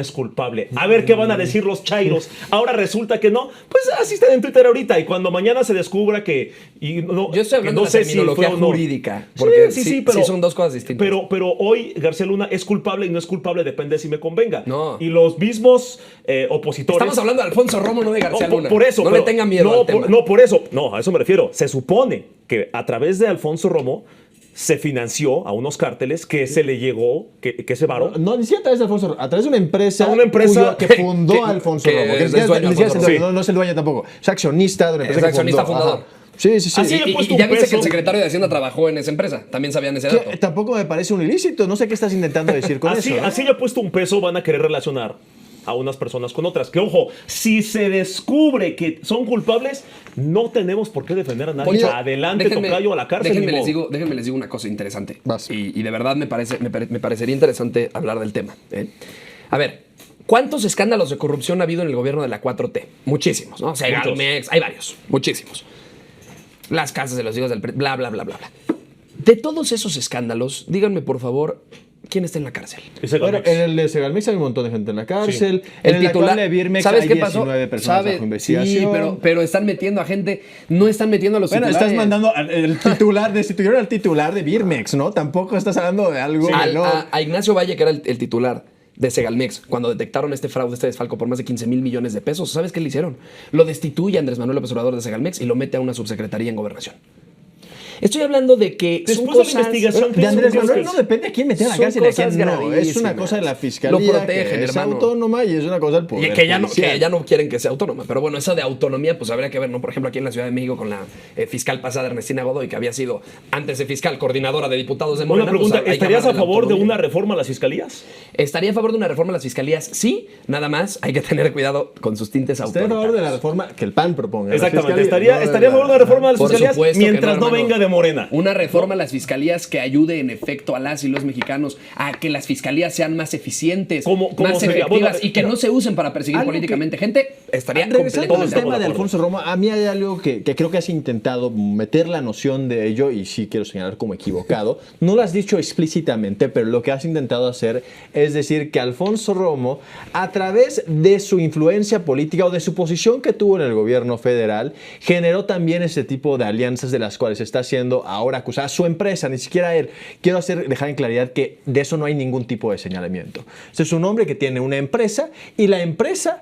A: es culpable. A ver qué van a decir los chairos. Ahora resulta que no. Pues así están en Twitter ahorita. Y cuando mañana se descubra que... Y no,
D: Yo estoy hablando
A: que no
D: de la
A: sé si
D: terminología
A: fue o no.
D: jurídica. Porque sí,
A: pero,
D: son dos cosas distintas.
A: Pero hoy García Luna es culpable y no es culpable, depende si me convenga.
D: No.
A: Y los mismos opositores...
D: Estamos hablando de Alfonso Romo, no de García
A: No,
D: Luna.
A: por eso.
D: No
A: pero-
D: le tenga miedo
A: no,
D: al tema.
A: No, por eso. No, a eso me refiero. Se supone que a través de Alfonso Romo se financió a unos cárteles que se le llegó, que ese varo...
B: No, ni siquiera a través de Alfonso Romo, a través de una empresa,
A: A una empresa
B: que
A: fundó
B: fundó Alfonso
D: que
B: Romo.
D: es
B: ni siquiera-
D: dueño
B: ni siquiera
D: Alfonso
B: es el dueño,
A: Romo.
B: no es el dueño tampoco. Es accionista de una empresa
D: Es accionista
B: que fundó.
D: fundador.
B: Ajá. Sí, sí, sí.
A: Así
D: Y,
A: he puesto
D: y ya
A: un
D: viste que el
A: peso.
D: secretario de Hacienda trabajó en esa empresa. También sabían ese dato.
B: Que tampoco me parece un ilícito. No sé qué estás intentando decir con
A: Así,
B: eso. ¿no?
A: así ya puesto un peso, van a querer relacionar a unas personas con otras. Que ojo, si se descubre que son culpables, no tenemos por qué defender a nadie.
D: Poncho,
A: Adelante, tocayo, a la cárcel.
D: Déjenme
A: ni
D: les,
A: modo.
D: digo una cosa interesante.
B: Vas.
D: Y de verdad me parecería interesante hablar del tema. ¿eh? A ver, ¿cuántos escándalos de corrupción ha habido en el gobierno de la 4T? Muchísimos, ¿no? Segalmex, hay varios, muchísimos. Las casas de los hijos del... bla, bla, bla, bla, bla. De todos esos escándalos, díganme por favor, ¿quién está en la cárcel?
A: Ese
B: Bueno,
A: Galmex.
B: en el de Segalmex hay un montón de gente en la cárcel.
D: El
B: En
D: titular
B: actual de Birmex
D: ¿sabes
B: hay
D: qué pasó?
B: 19 personas
D: ¿Sabe?
B: bajo investigación.
D: Sí, pero están metiendo a gente, no están metiendo a los
B: Bueno,
D: titulares.
B: estás mandando el titular, destituyeron al titular de Birmex, ¿no? Tampoco estás hablando de algo que no.
D: A Ignacio Valle, que era el titular de Segalmex, cuando detectaron este fraude, este desfalco por más de 15 mil millones de pesos, ¿sabes qué le hicieron? Lo destituye a Andrés Manuel López Obrador de Segalmex y lo mete a una subsecretaría en Gobernación. Estoy hablando de que son
A: Después de la
D: cosas...
A: investigación
B: De Andrés
A: son
B: Manuel
A: cosas-
B: no depende a quién meter a la
D: son
B: cárcel y a quién
D: cosas
B: no. Es una
D: gravísimas.
B: cosa de la fiscalía
D: Lo protegen,
B: que es
D: hermano.
B: autónoma y es una cosa del poder
D: Que ya
B: judicial.
D: no quieren que sea autónoma. Pero bueno, eso de autonomía, pues habría que ver, ¿no? Por ejemplo, aquí en la Ciudad de México con la fiscal pasada, Ernestina Godoy, que había sido, antes de fiscal, coordinadora de diputados de Morena.
A: Una pregunta,
D: pues, hay que
A: ¿estarías
D: hablar
A: a favor de
D: autonomía.
A: una reforma a las fiscalías?
D: ¿Estaría a favor de una reforma a las fiscalías? Sí, nada más hay que tener cuidado con sus tintes
B: Estoy a
D: autoritarios.
B: favor de la reforma que el PAN proponga. La
A: Exactamente,
B: fiscalía,
A: estaría a favor de una reforma a las
D: Por
A: fiscalías
D: supuesto que
A: mientras no
D: hermano.
A: venga de Morena.
D: Una reforma a las fiscalías que ayude en efecto a las y los mexicanos a que las fiscalías sean más eficientes,
A: ¿Cómo
D: más
A: sería?
D: efectivas
A: Bueno,
D: y que no se usen para perseguir
B: algo
D: políticamente gente. Estaría
B: Regresando al
D: completamente
B: tema de
A: acuerdo.
B: Alfonso Romo, a mí hay algo que creo que has intentado meter la noción de ello y sí quiero señalar como equivocado. No lo has dicho explícitamente, pero lo que has intentado hacer es decir que Alfonso Romo, a través de su influencia política o de su posición que tuvo en el gobierno federal, generó también ese tipo de alianzas de las cuales está siendo ahora acusada su empresa, ni siquiera él. Quiero dejar en claridad que de eso no hay ningún tipo de señalamiento. Este es un hombre que tiene una empresa y la empresa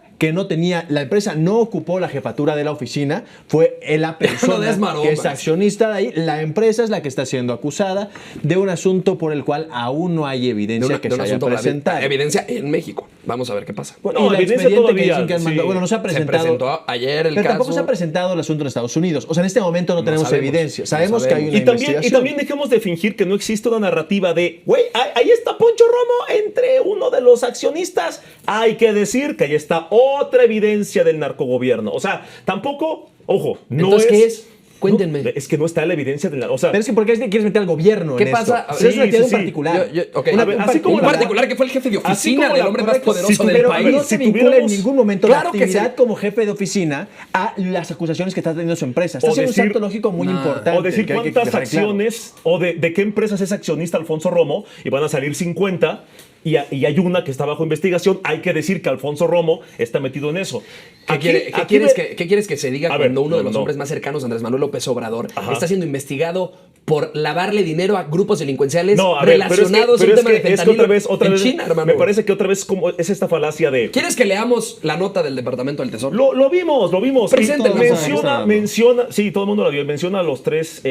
B: no ocupó la jefatura de la oficina, fue la persona
D: des maromas.
B: que es accionista de ahí. La empresa es la que está siendo acusada de un asunto por el cual aún no hay evidencia que se haya presentado.
D: Evidencia en México. Vamos a ver qué pasa.
B: Bueno,
A: No,
B: y la
A: evidencia
B: expediente que
A: todavía,
B: dicen que han
A: sí.
B: mandado, bueno, no se ha
D: Se
B: presentado.
D: presentó ayer el
B: pero
D: caso.
B: tampoco se ha presentado el asunto en Estados Unidos. O sea, en este momento no tenemos
D: sabemos,
B: evidencia.
D: no
B: Sabemos que hay
D: sabemos.
B: una
A: Y también
B: investigación.
A: dejemos de fingir que no existe una narrativa de, güey, ahí está Poncho Romo entre uno de los accionistas. Hay que decir que ahí está otra evidencia del narcogobierno. O sea, tampoco, ojo, no
D: Entonces,
A: es...
D: ¿qué es? Cuéntenme.
A: No, es que no está la evidencia del narcogobierno. O sea,
B: Pero es que ¿por qué quieres meter al gobierno
D: ¿Qué
B: en
D: pasa?
B: esto?
D: Sí,
B: Es una actividad
A: sí, sí.
B: particular.
D: Ok.
A: A ver, así como
D: un
A: la-
D: particular que fue el jefe de
A: así
D: oficina
A: como
D: del
A: la-
D: hombre más
A: correcto,
D: poderoso
A: sí,
D: del
A: pero
D: país.
B: no
A: si
B: se vincula en
A: tuviéramos-
B: ningún momento
D: Claro
B: la
D: que
B: actividad
D: sí.
B: como jefe de oficina a las acusaciones que está teniendo su empresa. Está
A: O
B: haciendo
A: decir-
B: un salto lógico muy
D: No.
B: importante.
A: o decir
B: que hay que
A: cuántas
B: dejar claro.
A: acciones o de qué empresas es accionista Alfonso Romo y van a salir 50 y hay una que está bajo investigación. Hay que decir que Alfonso Romo está metido en eso.
D: ¿Qué quieres que se diga
A: A ver,
D: cuando uno de
A: no,
D: los
A: no.
D: hombres más cercanos a Andrés Manuel López Obrador
A: Ajá.
D: está siendo investigado por lavarle dinero a grupos delincuenciales
A: No, a ver,
D: relacionados a un tema de fentanilo
A: otra
D: en
A: vez,
D: China, hermano?
A: me parece que otra vez como es esta falacia de...
D: ¿Quieres que leamos la nota del Departamento del Tesoro?
A: Lo vimos.
D: Preséntenla,
A: Y
B: por favor.
A: menciona, sí, todo el mundo lo vio, menciona a las tres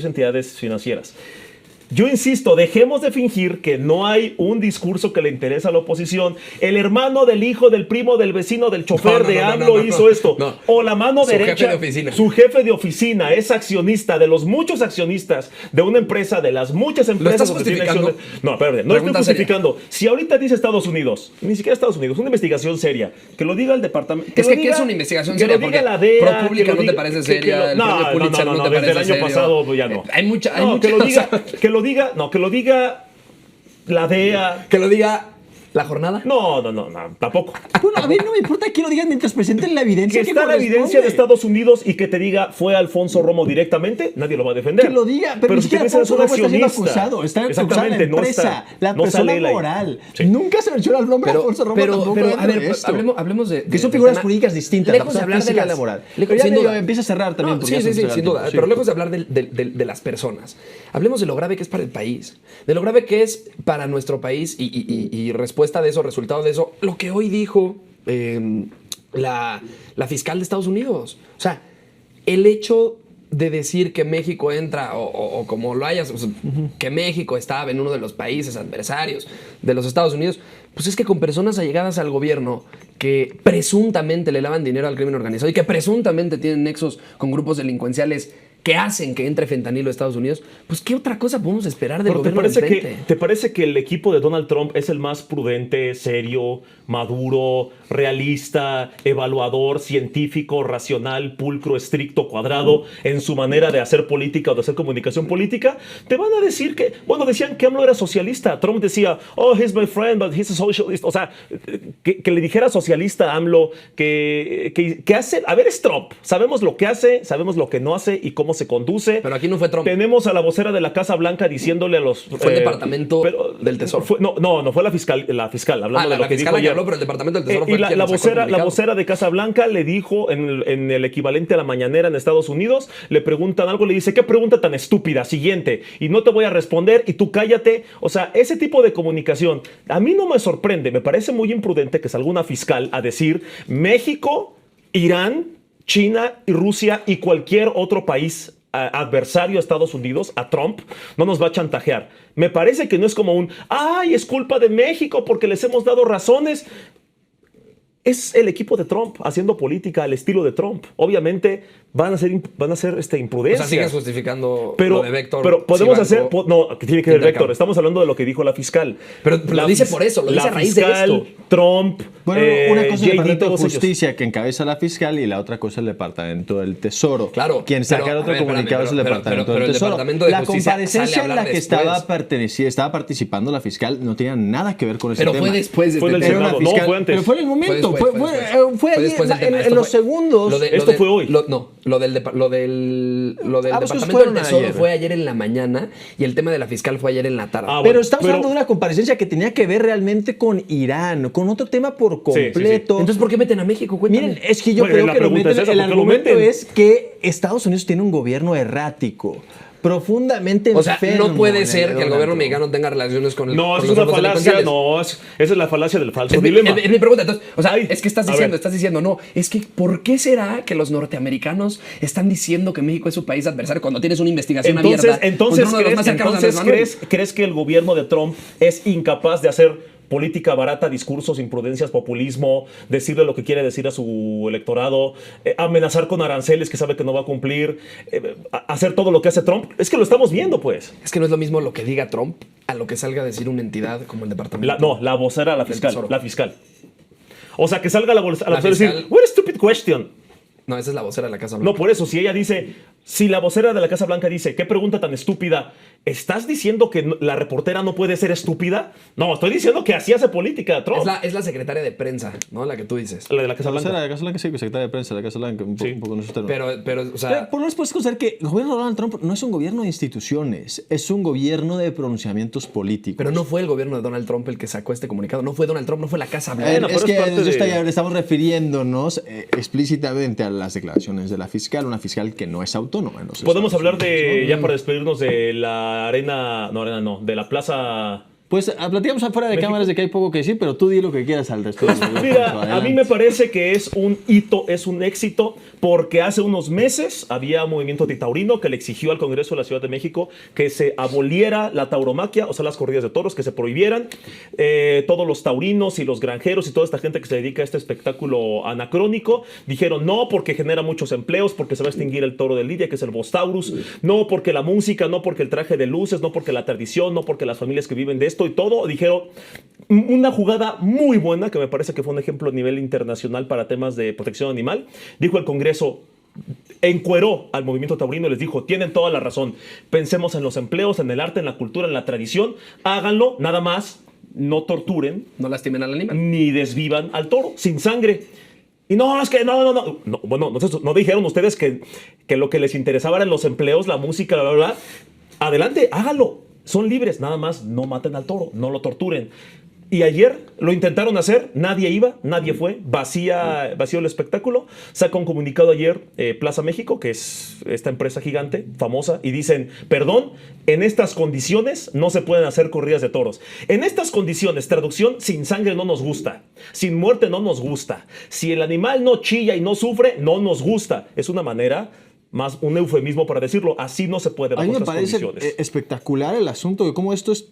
A: entidades financieras. Yo insisto, dejemos de fingir que no hay un discurso que le interesa a la oposición. El hermano del hijo del primo del vecino del chofer de AMLO hizo esto.
C: No.
A: O la mano
C: Su
A: derecha.
C: jefe de oficina.
A: Su jefe de oficina es accionista de los muchos accionistas de una empresa, de las muchas empresas.
C: estás
A: donde tiene
C: justificando?
A: acciones. No, espérate, no estoy
C: Pregunta seria.
A: justificando. Si ahorita dice Estados Unidos, ni siquiera Estados Unidos, una investigación seria, que lo diga el departamento.
C: Es que ¿qué es una investigación seria?
A: Que lo diga
C: Porque
A: la DEA.
C: ProPublica
A: que lo
C: no te
A: diga-
C: parece
A: que
C: seria, el premio Pulitzer no te
A: desde el
C: parece
A: año
C: serio.
A: pasado pues ya no.
C: Hay mucha,
A: No, que lo diga, que lo diga, no, que lo diga la DEA.
C: que lo diga la jornada.
A: No, tampoco.
B: Bueno, a ver, no me importa que lo digan mientras presenten la evidencia.
A: Que está la evidencia de Estados Unidos y que te diga fue Alfonso Romo directamente, nadie lo va a defender.
B: Que lo diga, pero ni
A: si
B: siquiera
A: te dicen,
B: Alfonso
A: es un
B: Romo está siendo
A: accionista.
B: acusado. Está acusado la
A: Exactamente, no
B: empresa,
A: está-
B: la
A: no
B: persona
A: sale él ahí.
B: moral.
A: Sí.
B: Nunca se menciona el nombre de Alfonso Romo tampoco
C: pero
B: dentro
C: a ver,
B: de esto.
C: hablemos de.
B: Que son
C: del
B: figuras
C: tema.
B: jurídicas distintas.
C: Lejos
B: la
C: de hablar de
B: física
C: las.
B: laboral.
C: lejos-
B: Pero ya
C: sin
B: medio
C: duda.
B: empieza a cerrar también.
C: No,
B: porque
C: sí,
B: ya se
C: sí,
B: nos
C: sin
B: acaba el
C: duda.
B: tiempo, sí.
C: Pero lejos de hablar de las personas, hablemos de lo grave que es para el país, de lo grave que es para nuestro país y respuesta de eso, resultado de eso, lo que hoy dijo la fiscal de Estados Unidos. O sea, el hecho de decir que México entra, o como lo hayas, o sea, que México estaba en uno de los países adversarios de los Estados Unidos, pues es que con personas allegadas al gobierno que presuntamente le lavan dinero al crimen organizado y que presuntamente tienen nexos con grupos delincuenciales que hacen que entre fentanilo a Estados Unidos, pues ¿qué otra cosa podemos esperar del
A: Pero
C: gobierno del frente?
A: ¿te parece que el equipo de Donald Trump es el más prudente, serio, maduro, realista, evaluador, científico, racional, pulcro, estricto, cuadrado en su manera de hacer política o de hacer comunicación política? Te van a decir que, bueno, decían que AMLO era socialista. Trump decía, oh, he's my friend, but he's a socialist. O sea, que le dijera socialista a AMLO, que hace, a ver, es Trump. Sabemos lo que hace, sabemos lo que no hace y cómo se conduce.
C: Pero aquí no fue Trump.
A: Tenemos a la vocera de la Casa Blanca diciéndole a los...
C: Fue el Departamento del Tesoro.
A: No fue la fiscal, hablando de lo
C: la
A: que
C: fiscal
A: dijo ayer.
C: habló, pero el Departamento del Tesoro fue
A: Y la
C: quien sacó el
A: vocera
C: comunicado.
A: de Casa Blanca le dijo en el equivalente a la mañanera en Estados Unidos, le preguntan algo, le dice, ¿qué pregunta tan estúpida? Siguiente. Y no te voy a responder y tú cállate. O sea, ese tipo de comunicación a mí no me sorprende. Me parece muy imprudente que salga una fiscal a decir México, Irán, China y Rusia y cualquier otro país adversario a Estados Unidos, a Trump, no nos va a chantajear. Me parece que no es como ay, es culpa de México porque les hemos dado razones. Es el equipo de Trump haciendo política al estilo de Trump. Obviamente van a ser
C: O
A: imprudencias.
C: sea, sigues justificando
A: Pero,
C: lo de Vector.
A: pero podemos
C: Sibanco.
A: hacer... No, que tiene que ver
C: Intercambio.
A: Vector. Estamos hablando de lo que dijo la fiscal.
C: Pero lo dice por eso, lo dice a raíz de esto.
A: Trump,
B: Bueno, una cosa es el
A: JD,
B: Departamento de
A: todos ellos.
B: Justicia que encabeza la fiscal y la otra cosa es el Departamento del Tesoro.
C: Claro,
B: Quien saca
C: pero,
B: el otro
C: a ver,
B: comunicado es el
C: espérame,
B: Departamento
C: pero
B: del
C: el
B: Tesoro.
C: Departamento de
B: La
C: Justicia sale a
B: comparecencia en
C: hablar
B: la que
C: después.
B: estaba participando la fiscal no tenía nada que ver con ese
C: Pero
B: tema.
C: fue después de
A: Fue del
B: Era
A: Senado,
B: una
A: no,
B: fiscal-
A: fue antes.
B: Pero fue en el momento,
C: después,
B: fue allí
C: después del tema.
B: en
C: Esto
B: los
C: fue-
B: segundos.
A: Esto fue hoy.
C: Lo del
B: Ah, pues
C: Departamento del
B: fueron
C: Tesoro
B: ayer.
C: fue ayer en la mañana y el tema de la fiscal fue ayer en la tarde.
A: Ah,
B: Pero
A: bueno,
B: estamos hablando de una comparecencia que tenía que ver realmente con Irán, con otro tema por
A: sí, sí.
B: completo.
C: Entonces, ¿por qué meten a México? Cuéntame.
B: Miren, es que yo
A: Bueno,
B: creo
A: la
B: que lo
A: pregunta
B: meten,
A: es esa,
B: el
A: ¿por qué lo
B: argumento
A: meten?
B: es que Estados Unidos tiene un gobierno errático, profundamente
C: O sea,
B: enfermo
C: no puede
B: en
C: ser que el
B: Donald
C: gobierno
B: Trump.
C: mexicano tenga relaciones con el
A: No,
C: con
A: esa es
C: los
A: una
C: grupos
A: falacia.
C: delincuenciales.
A: No, esa es la falacia del falso
C: Es mi,
A: dilema.
C: es mi pregunta. Entonces, o sea,
A: Ay,
C: es que
A: a ver.
C: estás diciendo, no, es que ¿por qué será que los norteamericanos están diciendo que México es su país adversario cuando tienes una investigación abierta?
A: Entonces,
C: contra uno de los más cercanos a Andrés Manuel?
A: ¿crees que el gobierno de Trump es incapaz de hacer política barata, discursos, imprudencias, populismo, decirle lo que quiere decir a su electorado, amenazar con aranceles que sabe que no va a cumplir, hacer todo lo que hace Trump? Es que lo estamos viendo, pues.
C: Es que no es lo mismo lo que diga Trump a lo que salga a decir una entidad como el departamento.
A: La vocera, la
C: Del
A: fiscal.
C: Tesoro.
A: La fiscal. O sea, que salga la vocera a
C: fiscal-
A: decir, what a stupid question.
C: No, esa es la vocera de la Casa Blanca.
A: No, por eso, si ella dice, si la vocera de la Casa Blanca dice, qué pregunta tan estúpida, ¿estás diciendo que la reportera no puede ser estúpida? No, estoy diciendo que así hace política Trump.
C: Es la secretaria de prensa, ¿no? La que tú dices.
A: La de la Casa
B: O sea,
A: Blanca.
B: la Casa Blanca sí, secretaria de prensa, la Casa Blanca, un poco en esos términos.
C: Pero, o
B: Pero
C: sea,
B: por lo menos puedes considerar que el gobierno de Donald Trump no es un gobierno de instituciones, es un gobierno de pronunciamientos políticos.
C: pero no fue el gobierno de Donald Trump el que sacó este comunicado. No fue Donald Trump, no fue la Casa Blanca.
A: Bueno, pero
B: es
A: es
B: que
A: parte de-
B: estamos refiriéndonos explícitamente a las declaraciones de la fiscal, una fiscal que no es autónoma. En los
A: Podemos
B: Estados
A: hablar
B: Unidos,
A: de,
B: ¿no?
A: ya para despedirnos de la arena, no, de la plaza
B: Pues platicamos afuera de
A: México.
B: cámaras de que hay poco que decir, pero tú di lo que quieras al respecto.
A: Mira, a mí me parece que es un hito, es un éxito, porque hace unos meses había un movimiento antitaurino que le exigió al Congreso de la Ciudad de México que se aboliera la tauromaquia, o sea, las corridas de toros, que se prohibieran. Todos los taurinos y los granjeros y toda esta gente que se dedica a este espectáculo anacrónico dijeron no, porque genera muchos empleos, porque se va a extinguir el toro de Lidia, que es el Bos Taurus, no porque la música, no porque el traje de luces, no porque la tradición, no porque las familias que viven de esto y todo. Dijeron una jugada muy buena, que me parece que fue un ejemplo a nivel internacional para temas de protección animal. Dijo el Congreso, encueró al movimiento taurino y les dijo, tienen toda la razón, pensemos en los empleos, en el arte, en la cultura, en la tradición, háganlo, nada más, no torturen,
D: No lastimen al animal.
A: ni desvivan al toro, sin sangre. Y no, es que no. Bueno, no dijeron ustedes que lo que les interesaba eran los empleos, la música, bla, bla, bla. Adelante, háganlo. Son libres, nada más no maten al toro, no lo torturen. Y ayer lo intentaron hacer, nadie iba, nadie fue, vacío el espectáculo. Saca un comunicado ayer Plaza México, que es esta empresa gigante, famosa, y dicen, perdón, en estas condiciones no se pueden hacer corridas de toros. En estas condiciones, traducción, sin sangre no nos gusta, sin muerte no nos gusta. Si el animal no chilla y no sufre, no nos gusta. Es una manera, más un eufemismo para decirlo, así no se puede
B: A
A: bajo
B: mí me
A: estas
B: parece
A: condiciones.
B: espectacular el asunto de cómo esto es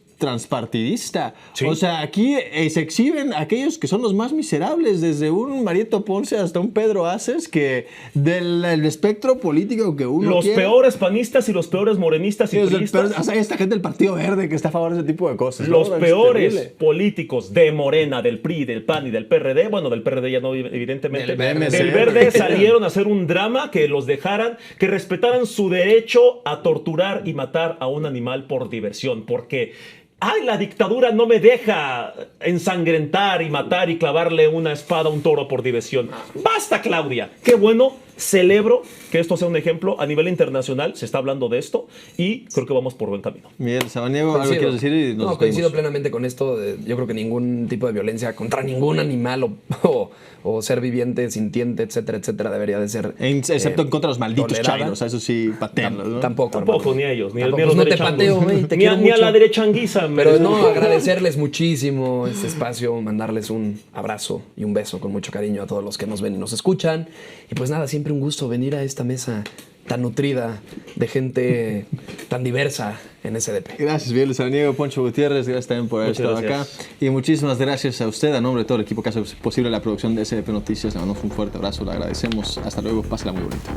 B: transpartidista.
A: Sí.
B: O sea, aquí se exhiben aquellos que son los más miserables, desde un Marieto Ponce hasta un Pedro Aces, que del espectro político que uno
A: Los
B: quiera.
A: peores panistas y los peores morenistas y
B: Sí, o sea,
A: priistas.
B: o sea, hay esta gente del Partido Verde que está a favor de ese tipo de cosas.
A: Los
B: ¿no? Es
A: peores
B: terrible.
A: políticos de Morena, del PRI, del PAN y del PRD, bueno, del PRD ya no, evidentemente,
D: Del
B: BMC.
A: del Verde salieron a hacer un drama que los dejaran, que respetaran su derecho a torturar y matar a un animal por diversión, porque ay, la dictadura no me deja ensangrentar y matar y clavarle una espada a un toro por diversión. Basta, Claudia. Qué bueno, celebro que esto sea un ejemplo a nivel internacional, se está hablando de esto y creo que vamos por buen camino.
B: Miguel Sabaniego, algo
C: Coincido.
B: quieres decir y nos
C: No, coincido
B: despedimos.
C: plenamente con esto. Yo creo que ningún tipo de violencia contra ningún animal o ser viviente, sintiente, etcétera, etcétera, debería de ser.
B: Excepto en contra de los malditos
C: tolerada.
B: chairos, eso sí, patenlos, ¿no?
C: Tampoco,
A: Tampoco,
C: hermano.
A: ni a ellos, ni a
C: Tampoco.
A: los
C: Pues no te
A: derechangos.
C: pateo, güey, te
A: ni a,
C: quiero
A: ni a
C: mucho.
A: la derechanguiza.
C: Pero
A: merece
C: no,
A: mucho.
C: agradecerles muchísimo este espacio, mandarles un abrazo y un beso con mucho cariño a todos los que nos ven y nos escuchan. Y pues nada, siempre un gusto venir a esta mesa tan nutrida de gente tan diversa en SDP.
B: Gracias, Miguel Sabaniego, Poncho Gutiérrez, gracias también por haber
A: Muchas
B: estado
A: gracias.
B: acá. Y muchísimas gracias a usted, a nombre de todo el equipo que hace posible la producción de SDP Noticias. Le mandamos un fuerte abrazo, le agradecemos. Hasta luego, pásela muy bonito.